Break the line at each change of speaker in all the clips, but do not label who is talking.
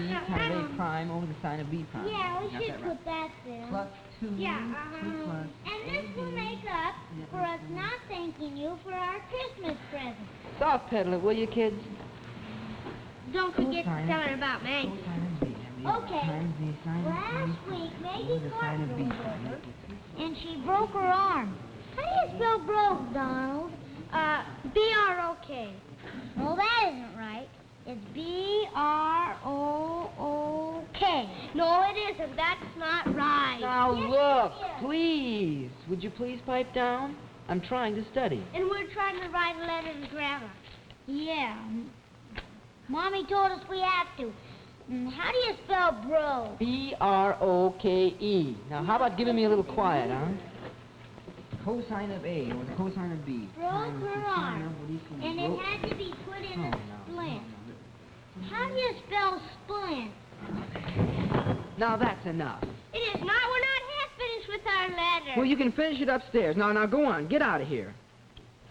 sine of A prime over the sine of B prime.
Yeah, we should put that there.
Plus 2.
Yeah,
2 plus
and this will make up for us not thanking you for our Christmas present.
Soft pedal it, will you, kids?
Don't forget to tell her about Maggie.
Cosine of B.
Okay.
Times the sine of
Last week, Maggie
the
caught
sine of B
her
prime.
and she broke her arm. How do you spell broke, Donald? B-R-O-K. Well, that isn't right. It's B-R-O-O-K. No, it isn't. That's not right.
Now
Yes,
look,
it is.
please. Would you please pipe down? I'm trying to study.
And we're trying to write a letter to Grandma. Yeah. Mommy told us we have to. How do you spell bro?
B-R-O-K-E. Now, how about giving me a little quiet, huh? Cosine of A or the cosine of B.
Broke
times
her
the sine
arm.
of what equals
And it had to be put in a splint. How do you spell splint?
Now, that's enough.
It is not. We're not half finished with our letter.
Well, you can finish it upstairs. Now, go on. Get out of here.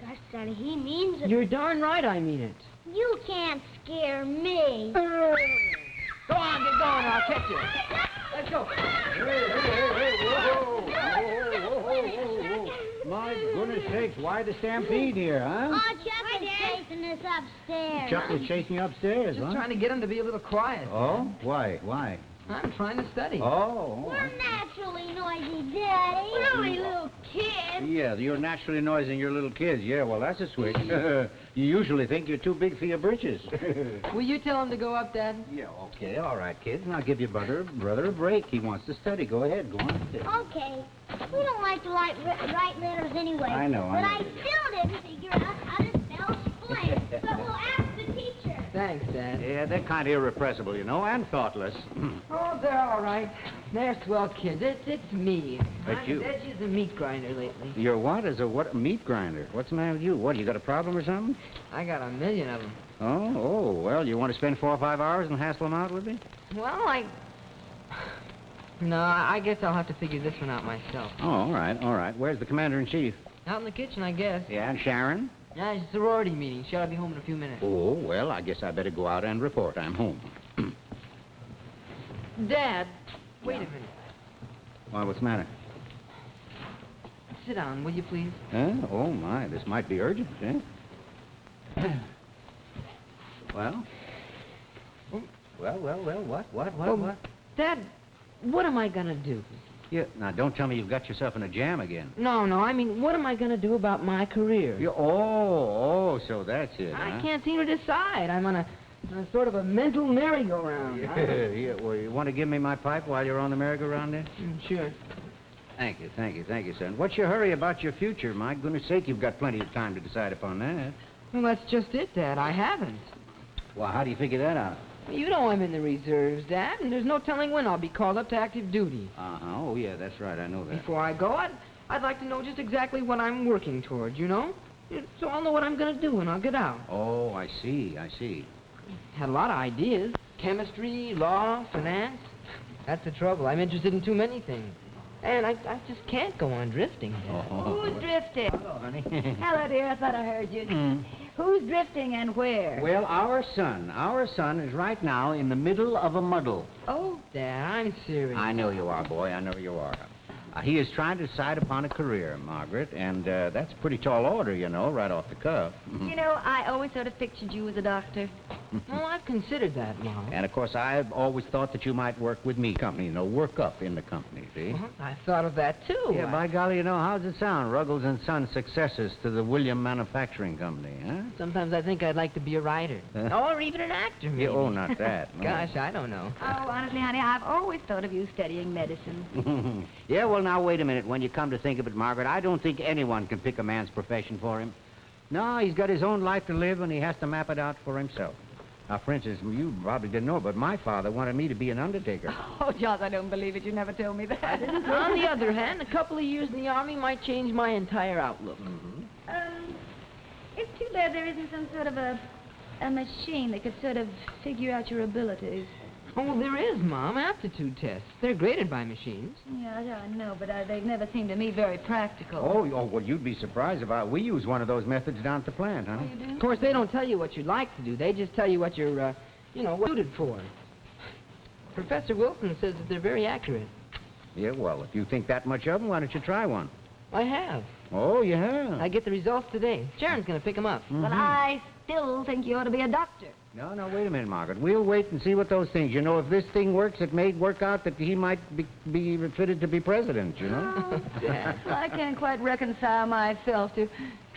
Gosh, Sonny, he means it.
You're darn right I mean it.
You can't scare me.
Go on, get going, or I'll catch you. Let's go.
My goodness sakes, why the stampede here, huh?
Oh, Chuck is chasing us upstairs.
Chuck is chasing you upstairs,
Just
huh?
trying to get him to be a little quiet.
Oh? Why?
I'm trying to study.
Oh.
We're naturally noisy, Daddy. We're only little kids.
Yeah, you're naturally noisy and you're little kids. Yeah, well, that's a switch. You usually think you're too big for your britches.
Will you tell him to go up, Dad?
Yeah, okay, all right, kids. Now give your brother a break. He wants to study. Go ahead, go on.
Okay. We don't like to write letters anyway.
I know.
But I still didn't figure out how to spell splint. So we'll ask the teacher.
Thanks, Dad.
Yeah, they're kind of irrepressible, you know, and thoughtless.
Oh, they're all right. They're swell kids. It's me.
But
I'm
you-
as edgy as a meat grinder lately.
You're what? As a what? Meat grinder. What's the matter with you? What, you got a problem or something?
I got a million of them.
Oh, well, you want to spend 4 or 5 hours and hassle them out with me?
Well, No, I guess I'll have to figure this one out myself.
Oh, all right. Where's the commander-in-chief?
Out in the kitchen, I guess.
Yeah, and Sharon?
Yeah, it's a sorority meeting. She'll be home in a few minutes.
Oh, well, I guess I better go out and report I'm home.
Dad, wait a minute.
Why, what's the matter?
Sit down, will you please?
Huh? Oh, my, this might be urgent, eh? Well? Well, what?
Dad, what am I gonna do?
Yeah, now, don't tell me you've got yourself in a jam again.
No, I mean, what am I gonna do about my career?
So that's it, huh?
I can't seem to decide. I'm on a sort of a mental merry-go-round.
Yeah, well, you want to give me my pipe while you're on the merry-go-round there?
Sure.
Thank you, son. What's your hurry about your future? My goodness sake, you've got plenty of time to decide upon that.
Well, that's just it, Dad. I haven't.
Well, how do you figure that out?
You know I'm in the reserves, Dad, and there's no telling when I'll be called up to active duty.
Uh-huh. Oh, yeah, that's right. I know that.
Before I go, I'd like to know just exactly what I'm working toward, you know? So I'll know what I'm going to do when I'll get out.
Oh, I see.
Had a lot of ideas. Chemistry, law, finance. That's the trouble. I'm interested in too many things. And I just can't go on drifting, Dad.
Oh.
Who's drifting?
Hello, honey.
Hello, dear. I thought I heard you. Who's drifting and where?
Well, our son is right now in the middle of a muddle.
Oh, Dad, I'm serious.
I know you are, boy. I know you are. He is trying to decide upon a career, Margaret, and that's a pretty tall order, you know, right off the cuff.
You know, I always sort of pictured you as a doctor.
Well, I've considered that, Mom.
And, of course, I've always thought that you might work with me company, you know, work up in the company, see?
I thought of that, too.
Yeah, by golly, you know, how's it sound? Ruggles and Sons successors to the William Manufacturing Company, huh?
Sometimes I think I'd like to be a writer. Or even an actor, maybe.
Yeah, oh, not that. No.
Gosh, I don't know.
Oh, honestly, honey, I've always thought of you studying medicine.
Yeah, well, now, wait a minute. When you come to think of it, Margaret, I don't think anyone can pick a man's profession for him. No, he's got his own life to live, and he has to map it out for himself. Now, for instance, you probably didn't know, but my father wanted me to be an undertaker.
Oh, John, I don't believe it. You never told me that.
On the other hand, a couple of years in the Army might change my entire outlook.
It's too bad there isn't some sort of a machine that could sort of figure out your abilities.
Oh, well, there is, Mom. Aptitude tests. They're graded by machines.
Yeah, I know, but they've never seemed to me very practical.
Oh, well, you'd be surprised about it. We use one of those methods down at the plant, honey.
Oh, you do?
Of course, they don't tell you what you'd like to do. They just tell you what you're, suited for. Professor Wilson says that they're very accurate.
Yeah, well, if you think that much of them, why don't you try one?
I have.
Oh, you have?
I get the results today. Sharon's going to pick them up.
But I still think you ought to be a doctor.
No, wait a minute, Margaret. We'll wait and see what those things. You know, if this thing works, it may work out that he might be fitted to be president, you know?
Oh, yes. I can't quite reconcile myself to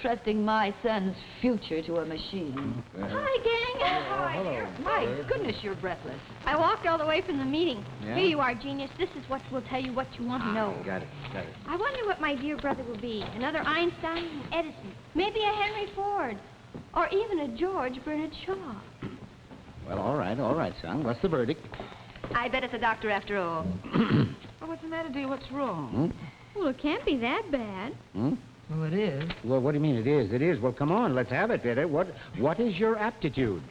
trusting my son's future to a machine.
Hi, gang.
Hello.
My goodness, you're breathless.
I walked all the way from the meeting.
Yeah?
Here you are, genius. This is what will tell you what you want to know.
Got it.
I wonder what my dear brother will be. Another Einstein, an Edison, maybe a Henry Ford, or even a George Bernard Shaw.
Well, all right, son. What's the verdict?
I bet it's a doctor after all. Oh, what's the matter, dear? What's wrong?
Well, it can't be that bad.
Well, it is.
Well, what do you mean it is? It is. Well, come on, let's have it, Peter. What is your aptitude?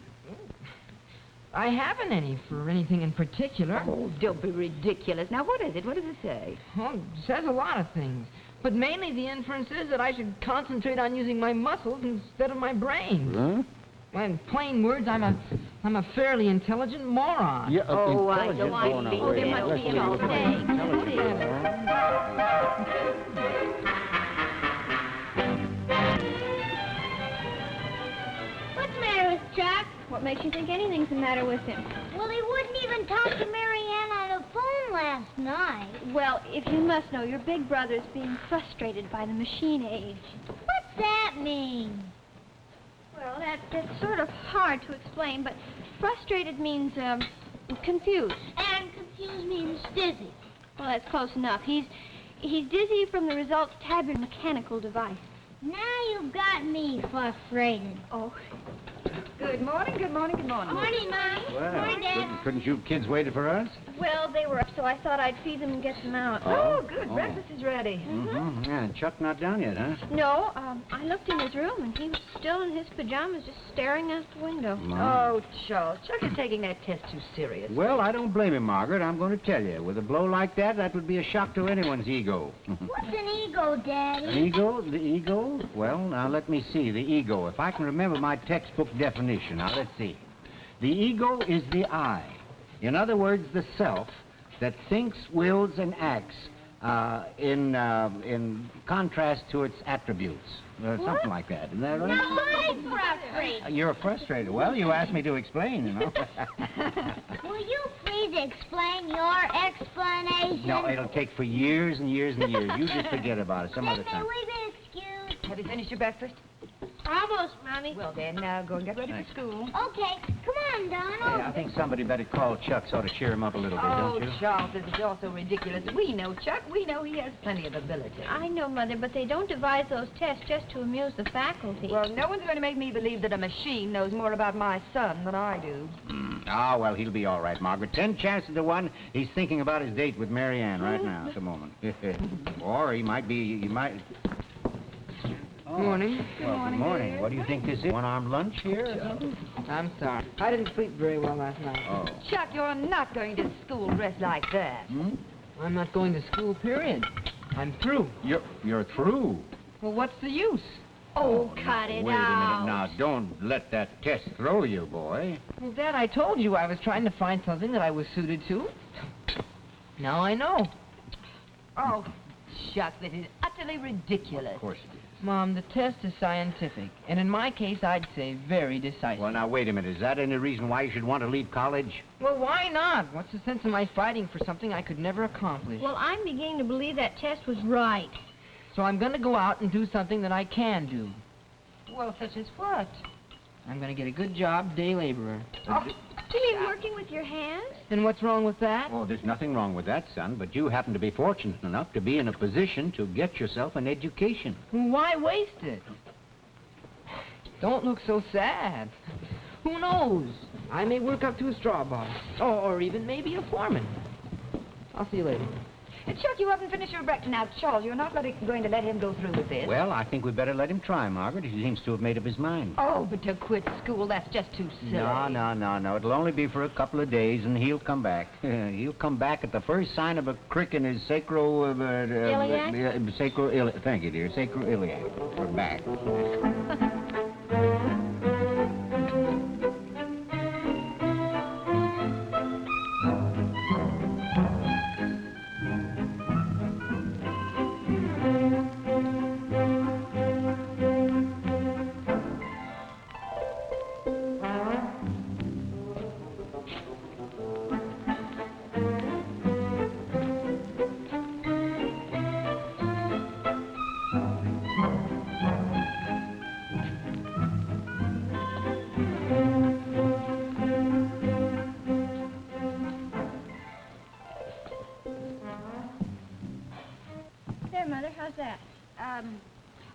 I haven't any for anything in particular.
Oh, don't be ridiculous. Now, what is it? What does it say?
Well, it says a lot of things. But mainly the inference is that I should concentrate on using my muscles instead of my brain.
Huh?
Well, in plain words, I'm a fairly intelligent moron.
Yeah,
Oh, I
intelligent.
don't
no,
think
wait a
there
minute.
must
Let's
be an
leave it.
alternate.
Intelligent.
What's the matter with Chuck?
What makes you think anything's the matter with him?
Well, he wouldn't even talk to Mary Ann on the phone last night.
Well, if you must know, your big brother's being frustrated by the machine age.
What's that mean?
Well, that's sort of hard to explain, but frustrated means, confused.
And confused means dizzy.
Well, that's close enough. He's dizzy from the results tabular mechanical device.
Now you've got me frustrated.
Oh.
Good morning.
Morning, Mom. Morning, Dad.
Couldn't you kids wait for us?
Well, they were up, so I thought I'd feed them and get them out.
Oh, good. Breakfast is ready.
Mm-hmm. Yeah, Chuck not down yet, huh?
No, I looked in his room, and he was still in his pajamas, just staring out the window.
Oh, Charles, Chuck is taking that test too serious.
Well, I don't blame him, Margaret. I'm going to tell you. With a blow like that, that would be a shock to anyone's ego.
What's an ego, Daddy?
An ego? The ego? Well, now let me see. The ego. If I can remember my textbook definition. Now, let's see. The ego is the I. In other words, the self that thinks, wills, and acts in contrast to its attributes. Something like that. Isn't that right?
I'm frustrated.
You're frustrated. Well, you asked me to explain, you know.
Will you please explain your explanation?
No, it'll take for years and years and years. You just forget about it some other
May
time.
we be excused?
Have you finished your breakfast?
Almost, Mommy.
Well, then, now go and get ready for school.
Okay, come on, Donald.
Hey, I think somebody better call Chuck so to cheer him up a little bit,
Oh,
don't you?
Charles, this is all so ridiculous. We know Chuck. We know he has plenty of ability.
I know, Mother, but they don't devise those tests just to amuse the faculty.
Well, no one's going to make me believe that a machine knows more about my son than I do.
Ah, well, he'll be all right, Margaret. 10 chances to 1, he's thinking about his date with Mary Ann right now at the moment. Or he might. Oh,
Morning.
Well, good morning. What do you think this is? One-armed lunch here?
I'm sorry. I didn't sleep very well last night.
Oh.
Chuck, you're not going to school dressed like that.
I'm not going to school, period. I'm through.
You're through.
Well, what's the use?
Oh, cut it
Wait a
out.
minute now. Don't let that test throw you, boy.
Well, Dad, I told you I was trying to find something that I was suited to. Now I know.
Oh, Chuck, this is utterly ridiculous.
Of course it is.
Mom, the test is scientific, and in my case, I'd say very decisive.
Well, now, wait a minute. Is that any reason why you should want to leave college?
Well, why not? What's the sense of my fighting for something I could never accomplish?
Well, I'm beginning to believe that test was right.
So I'm going to go out and do something that I can do.
Well, such as what?
I'm going to get a good job, day laborer.
Do you mean working with your hands?
And what's wrong with that?
Oh, there's nothing wrong with that, son, but you happen to be fortunate enough to be in a position to get yourself an education.
Well, why waste it? Don't look so sad. Who knows? I may work up to a straw boss, or even maybe a foreman. I'll see you later.
Chuck, you haven't finished your breakfast. Now, Charles, you're not going to let him go through with this.
Well, I think we better let him try, Margaret. He seems to have made up his mind.
Oh, but to quit school, that's just too silly.
No. It'll only be for a couple of days, and he'll come back. He'll come back at the first sign of a crick in his
Iliac?
Thank you, dear. Sacroiliac. We're back.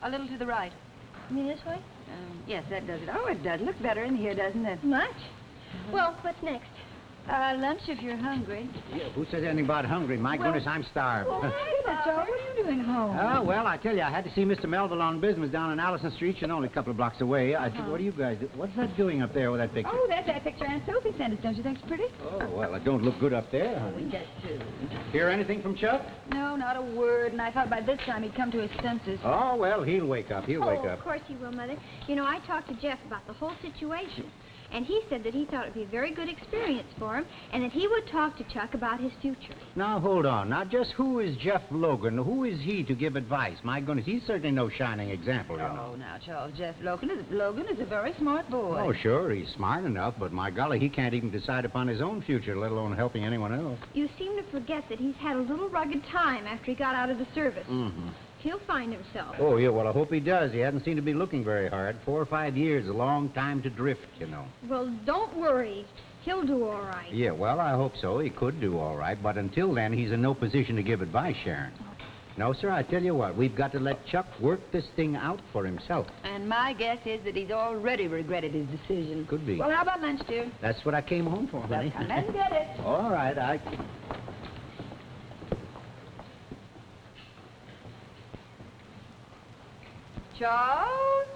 A little to the right.
You mean this way?
Yes, that does it. Oh, it does look better in here, doesn't it?
Much? Well, what's next?
Lunch if you're hungry.
Yeah, who says anything about hungry? My goodness, I'm starved.
Well, Joe, what are you doing home?
Oh, well, I tell you, I had to see Mr. Melville on business down on Allison Street, you know, only a couple of blocks away. What do you guys do? What's that doing up there with that picture?
Oh, that's that picture Aunt Sophie sent us. Don't you think it's pretty?
Oh, well, it don't look good up there, honey.
We just do.
Hear anything from Chuck?
No, not a word, and I thought by this time he'd come to his senses.
Oh, well, he'll wake up. He'll wake
Oh,
up.
of course he will, Mother. You know, I talked to Jeff about the whole situation. And he said that he thought it would be a very good experience for him, and that he would talk to Chuck about his future.
Now, hold on. Now, just who is Jeff Logan? Who is he to give advice? My goodness, he's certainly no shining example, you know.
Oh, now, Charles, Jeff Logan is a very smart boy.
Oh, sure, he's smart enough, but my golly, he can't even decide upon his own future, let alone helping anyone else.
You seem to forget that he's had a little rugged time after he got out of the service.
Mm-hmm.
He'll find himself.
Oh, yeah, well, I hope he does. He hasn't seemed to be looking very hard. 4 or 5 years, a long time to drift, you know.
Well, don't worry. He'll do all right.
Yeah, well, I hope so. He could do all right, but until then, he's in no position to give advice, Sharon. No, sir, I tell you what, we've got to let Chuck work this thing out for himself.
And my guess is that he's already regretted his decision.
Could be.
Well, how about lunch, dear?
That's what I came home for, honey.
Well, let's get it.
All right,
Charles?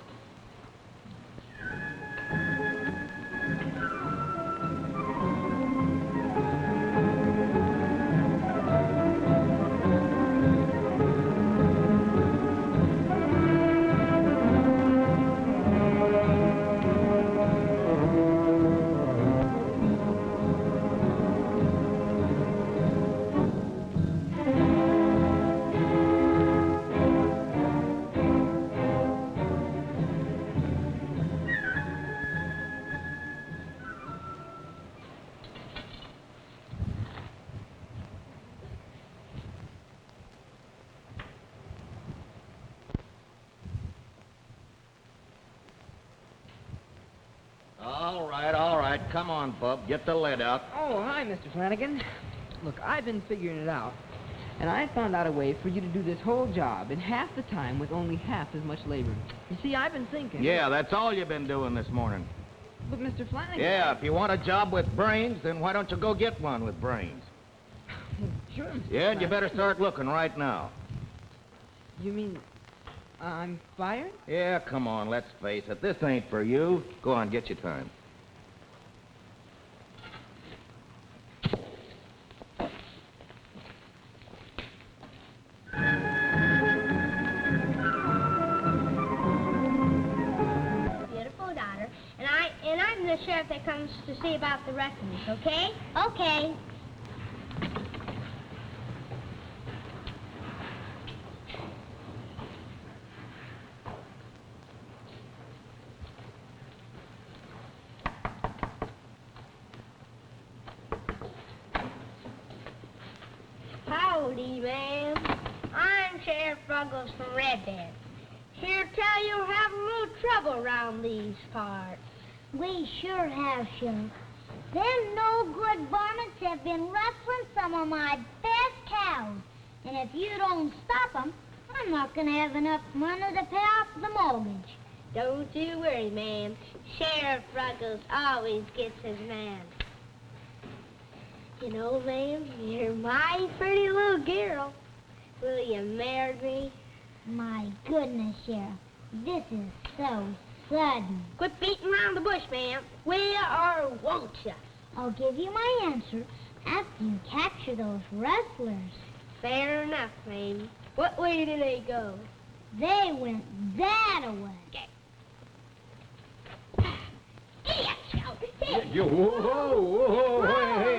All right. Come on, Bub. Get the lead out.
Oh, hi, Mr. Flanagan. Look, I've been figuring it out. And I found out a way for you to do this whole job in half the time with only half as much labor. You see, I've been thinking.
Yeah, that's all you've been doing this morning.
But, Mr. Flanagan...
Yeah, if you want a job with brains, then why don't you go get one with brains?
Sure, Mr.
Yeah, and you
Flanagan.
better start looking right now.
You mean I'm fired?
Yeah, come on, let's face it. This ain't for you. Go on, get your time.
Beautiful daughter, and I'm the sheriff that comes to see about the records, okay? Okay. Howdy, ma'am. I'm Sheriff Ruggles from Red Bed. Here to tell you we're having a little trouble around these parts. We sure have, Sheriff. Them no-good varmints have been rustling some of my best cows. And if you don't stop them, I'm not going to have enough money to pay off the mortgage. Don't you worry, ma'am. Sheriff Ruggles always gets his man. You know, ma'am, you're my pretty little girl. Will you marry me? My goodness, Sheriff. This is so sudden. Quit beating around the bush, ma'am. Will or won't you? I'll give you my answer after you capture those rustlers. Fair enough, ma'am. What way did they go? They went that way.
Whoa,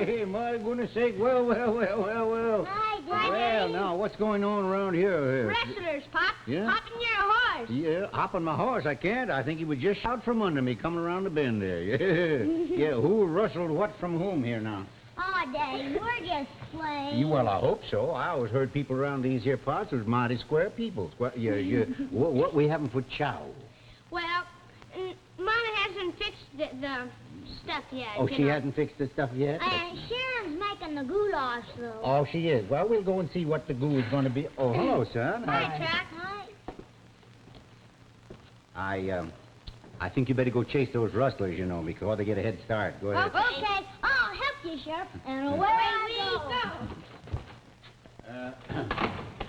hey, my goodness sake. Well.
Hi, Daddy.
Well, now, what's going on around here?
Rustlers, Pop.
Yeah?
Hopping your horse.
Yeah, hopping my horse, I can't. I think he was just out from under me, coming around the bend there. Yeah, who rustled what from whom here now?
Oh, Daddy, we're just playing.
Well, I hope so. I always heard people around these here parts was mighty square people. Yeah. What we having for chow?
Well, Mama hasn't fixed the stuff yet.
Oh,
you
she
know.
hasn't fixed the stuff yet?
Sharon's making the goulash, though.
Oh, she is. Well, we'll go and see what the goo is going to be. Oh, hello, son.
Hi, Chuck. Hi.
I think you better go chase those rustlers, you know, before they get a head start. Go ahead.
Okay, I'll help you, Sheriff. And away we go.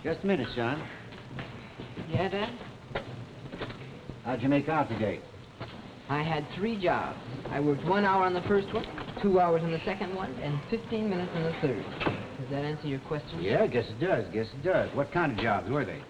Just a minute, son.
Yeah, Dad?
How'd you make out today?
I had 3 jobs. I worked 1 hour on the first one, 2 hours on the second one, and 15 minutes on the third. Does that answer your question?
Yeah, guess it does. What kind of jobs were they?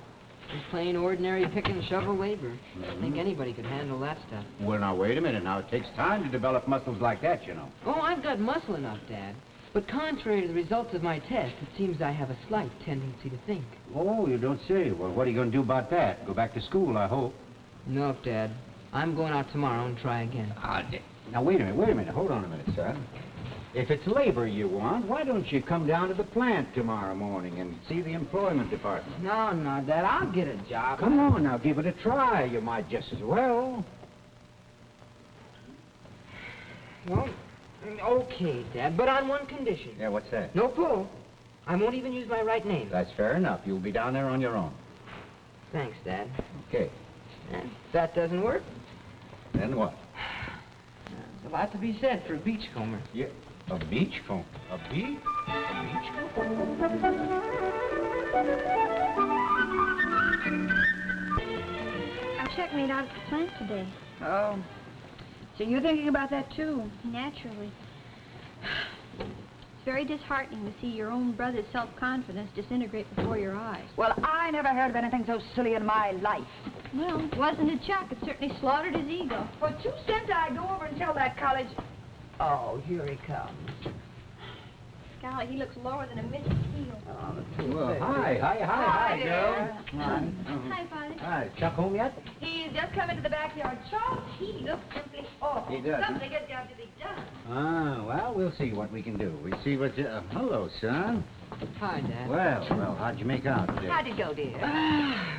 Just plain ordinary pick and shovel labor. I think anybody could handle that stuff.
Well, now, wait a minute. Now, it takes time to develop muscles like that, you know.
Oh, I've got muscle enough, Dad. But contrary to the results of my test, it seems I have a slight tendency to think.
Oh, you don't say. Well, what are you going to do about that? Go back to school, I hope.
No, Dad. I'm going out tomorrow and try again.
Now, wait a minute. Hold on a minute, son. If it's labor you want, why don't you come down to the plant tomorrow morning and see the employment department?
No, Dad. I'll get a job.
Come on, now, give it a try. You might just as well.
Well, okay, Dad, but on one condition.
Yeah, what's that?
No pull. I won't even use my right name.
That's fair enough. You'll be down there on your own.
Thanks, Dad.
Okay.
And if that doesn't work,
Then what?
there's a lot to be said for a beachcomber.
Yeah. A beachcomber. A beachcomber?
Our check made out at the plant today.
Oh. So you're thinking about that, too?
Naturally. It's very disheartening to see your own brother's self-confidence disintegrate before your eyes.
Well, I never heard of anything so silly in my life.
Well, wasn't it Chuck? It certainly slaughtered his ego.
For 2 cents, I'd go over and tell that college... Oh, here he comes.
Golly, he looks lower than a midget's heel.
Well, hi, girl.
Hi, Father.
Hi, Chuck home yet?
He's just come into the backyard. Charles, he looks simply awful.
He does.
Something has got to be done.
Ah, well, we'll see what we can do. We see what you... hello, son.
Hi, Dad.
Well, how'd you make out today?
How'd it go, dear?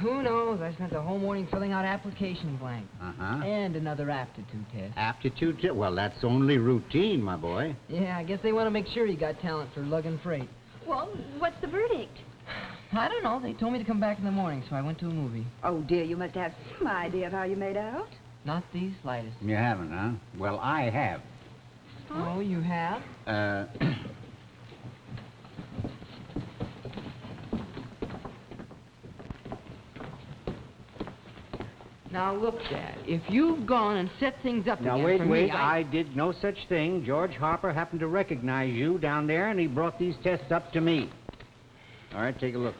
Who knows? I spent the whole morning filling out application blanks.
Uh-huh.
And another aptitude test.
Aptitude test? Well, that's only routine, my boy.
Yeah, I guess they want to make sure you got talent for lugging freight.
Well, what's the verdict?
I don't know. They told me to come back in the morning, so I went to a movie.
Oh, dear, you must have some idea of how you made out.
Not the slightest.
You haven't, huh? Well, I have.
Oh, you have? Now, look, Dad, if you've gone and set things up
Now,
again for me,
wait. I did no such thing. George Harper happened to recognize you down there, and he brought these tests up to me. All right, take a look.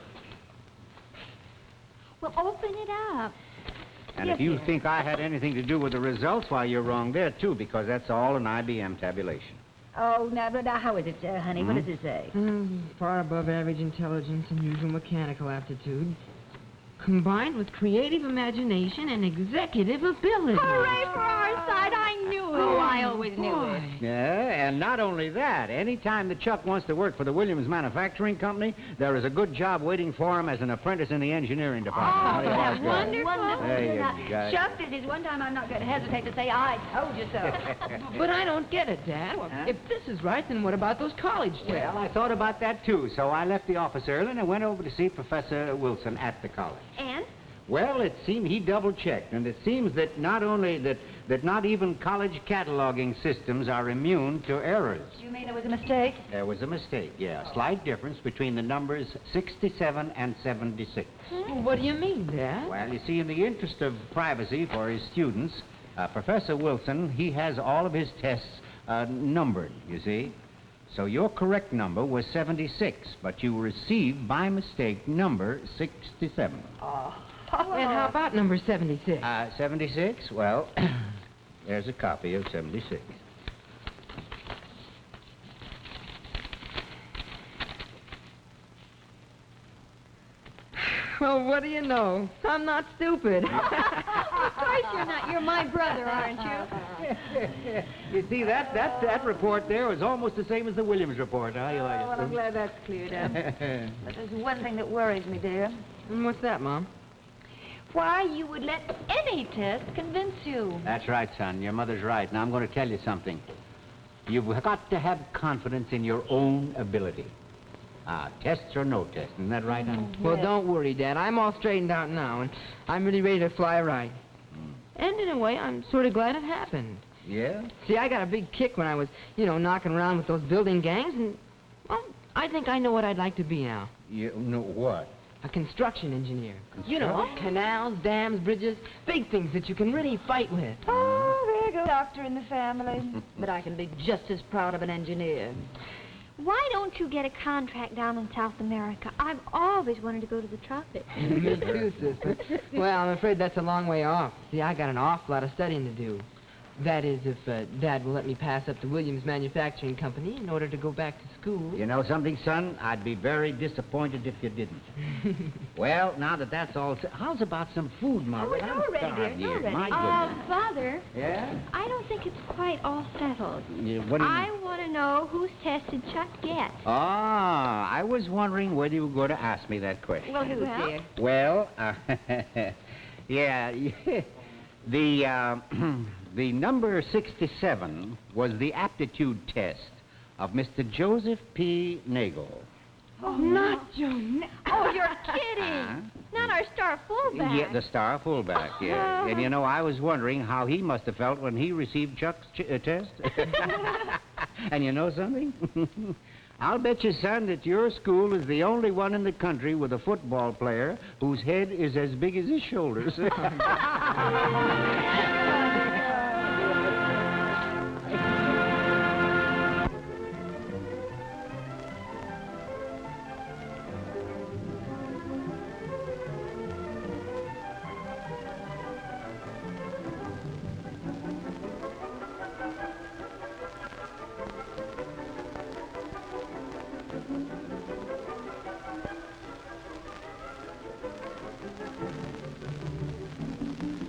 Well, open it up.
And
Yes,
if you
dear.
think I had anything to do with the results, why, you're wrong there, too, because that's all an IBM tabulation.
Oh, now, how is it, honey? What does it say?
Far above average intelligence and usual mechanical aptitude, combined with creative imagination and executive ability.
Hooray for our side! I knew it.
Oh, I always knew
Boy.
it.
Yeah, and not only that, any time that Chuck wants to work for the Williams Manufacturing Company, there is a good job waiting for him as an apprentice in the engineering department. How do you like that?
Wonderful.
There you go.
Chuck, this is one time I'm not going to hesitate to say I told you so.
But I don't get it, Dad.
Huh?
If this is right, then what about those college tests?
Well, I thought about that, too, so I left the office early and I went over to see Professor Wilson at the college.
And?
Well, it seemed he double-checked, and it seems that not only that not even college cataloging systems are immune to errors.
You mean there was a mistake?
There was a mistake, yeah. A slight difference between the numbers 67 and 76.
Well, what do you mean, Dad?
Well, you see, in the interest of privacy for his students, Professor Wilson, he has all of his tests numbered, you see. So your correct number was 76, but you received, by mistake, number 67.
And how about number 76?
76? Well, there's a copy of 76.
Well, what do you know? I'm not stupid.
Of course you're not. You're my brother, aren't you?
You see, that report there was almost the same as the Williams report. How do you like it?
Well, I'm glad that's cleared up. But there's one thing that worries me, dear.
And what's that, Mom?
Why you would let any test convince you.
That's right, son. Your mother's right. Now, I'm going to tell you something. You've got to have confidence in your own ability. Tests or no tests. Isn't that right, honey?
Well, don't worry, Dad. I'm all straightened out now, and I'm really ready to fly right. in a way, I'm sort of glad it happened.
Yeah?
See, I got a big kick when I was, knocking around with those building gangs, and, well, I think I know what I'd like to be now.
You know what?
A construction engineer. Canals, dams, bridges, big things that you can really fight with.
Oh, there goes a doctor in the family. But I can be just as proud of an engineer.
Why don't you get a contract down in South America? I've always wanted to go to the tropics.
Me too, sister. Well, I'm afraid that's a long way off. See, I got an awful lot of studying to do. That is, if Dad will let me pass up the Williams Manufacturing Company in order to go back to school.
You know something, son? I'd be very disappointed if you didn't. Well, now that that's all said, how's about some food, Margaret?
it's
I'm
all ready,
starved
dear,
here.
it's all
My
ready.
goodness.
Father,
Yeah?
I don't think it's quite all settled.
What do you
I want to know whose test did Chuck get?
Ah, I was wondering whether you were going to ask me that question.
Well, who, dear?
Well, yeah, the number 67 was the aptitude test of Mr. Joseph P. Nagel.
Oh, not Joe. Oh, you're kidding. Not our star fullback.
Yeah, the star fullback, yeah. And, I was wondering how he must have felt when he received Chuck's test. And you know something? I'll bet you, son, that your school is the only one in the country with a football player whose head is as big as his shoulders.